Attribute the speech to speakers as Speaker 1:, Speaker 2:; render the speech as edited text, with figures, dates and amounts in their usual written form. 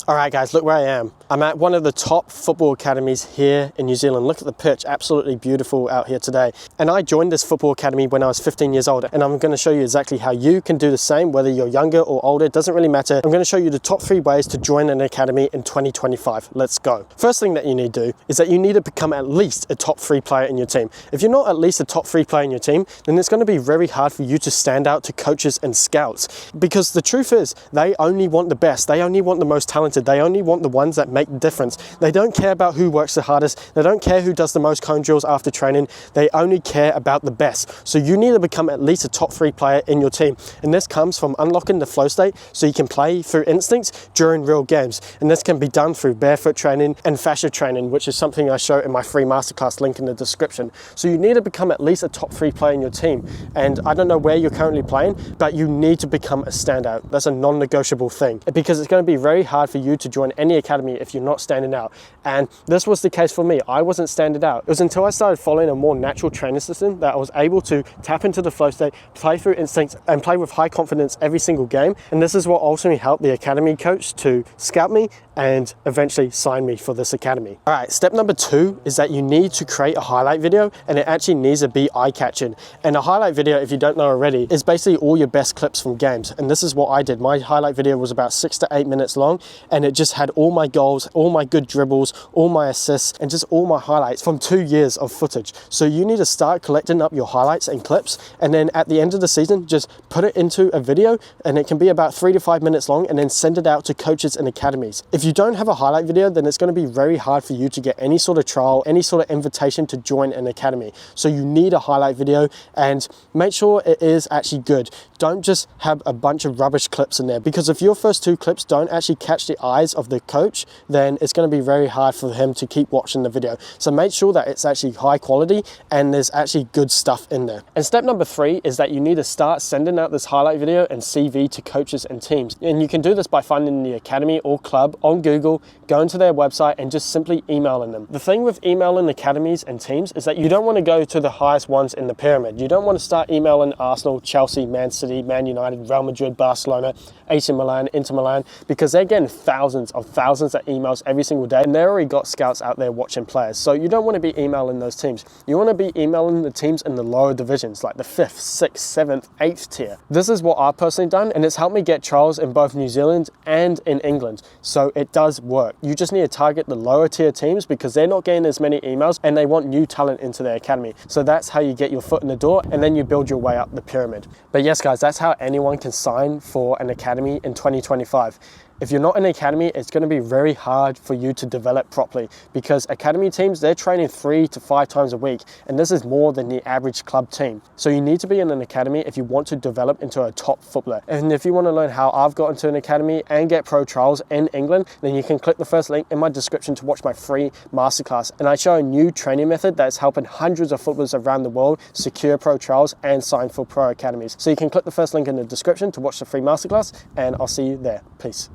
Speaker 1: Alright guys, look where I am. I'm at one of the top football academies here in New Zealand. Look at the pitch, absolutely beautiful out here today. And I joined this football academy when I was 15 years old, and I'm going to show you exactly how you can do the same, whether you're younger or older, it doesn't really matter. I'm going to show you the top 3 ways to join an academy in 2025. Let's go. First thing that you need to do is that you need to become at least a top 3 player in your team. If you're not at least a top 3 player in your team, then it's going to be very hard for you to stand out to coaches and scouts, because the truth is they only want the best, they only want the most talented, they only want the ones that make the difference. They don't care about who works the hardest, they don't care who does the most cone drills after training, they only care about the best. So you need to become at least a top 3 player in your team, and this comes from unlocking the flow state so you can play through instincts during real games. And this can be done through barefoot training and fascia training, which is something I show in my free masterclass, link in the description. So you need to become at least a top 3 player in your team, and I don't know where you're currently playing, but you need to become a standout. That's a non-negotiable thing, because it's going to be very hard for you to join any academy if you're not standing out. And this was the case for me. I wasn't standing out. It was until I started following a more natural training system that I was able to tap into the flow state, play through instincts, and play with high confidence every single game. And this is what ultimately helped the academy coach to scout me and eventually sign me for this academy. All right, step number 2 is that you need to create a highlight video, and it actually needs to be eye-catching. And a highlight video, if you don't know already, is basically all your best clips from games. And this is what I did. My highlight video was about 6 to 8 minutes long, and it just had all my goals, all my good dribbles, all my assists, and just all my highlights from 2 years of footage. So you need to start collecting up your highlights and clips, and then at the end of the season, just put it into a video, and it can be about 3 to 5 minutes long, and then send it out to coaches and academies. If you don't have a highlight video, then it's going to be very hard for you to get any sort of trial, any sort of invitation to join an academy. So you need a highlight video, and make sure it is actually good. Don't just have a bunch of rubbish clips in there, because if your first 2 clips don't actually catch the eyes of the coach, then it's going to be very hard for him to keep watching the video. So make sure that it's actually high quality and there's actually good stuff in there. And step number 3 is that you need to start sending out this highlight video and CV to coaches and teams. And you can do this by finding the academy or club on Google, going to their website, and just simply emailing them. The thing with emailing academies and teams is that you don't want to go to the highest ones in the pyramid. You don't want to start emailing Arsenal, Chelsea, Man City, Man United, Real Madrid, Barcelona, AC Milan, Inter Milan, because they're getting thousands of emails every single day, and they already got scouts out there watching players. So you don't want to be emailing those teams. You want to be emailing the teams in the lower divisions, like the 5th, 6th, 7th, 8th tier. This is what I've personally done, and it's helped me get trials in both New Zealand and in England. So it does work. You just need to target the lower tier teams, because they're not getting as many emails and they want new talent into their academy. So that's how you get your foot in the door, and then you build your way up the pyramid. But yes guys, that's how anyone can sign for an academy in 2025. If you're not in an academy, it's going to be very hard for you to develop properly, because academy teams, they're training 3 to 5 times a week, and this is more than the average club team. So you need to be in an academy if you want to develop into a top footballer. And if you want to learn how I've got into an academy and get pro trials in England, then you can click the first link in my description to watch my free masterclass. And I show a new training method that's helping hundreds of footballers around the world secure pro trials and sign for pro academies. So you can click the first link in the description to watch the free masterclass, and I'll see you there. Peace.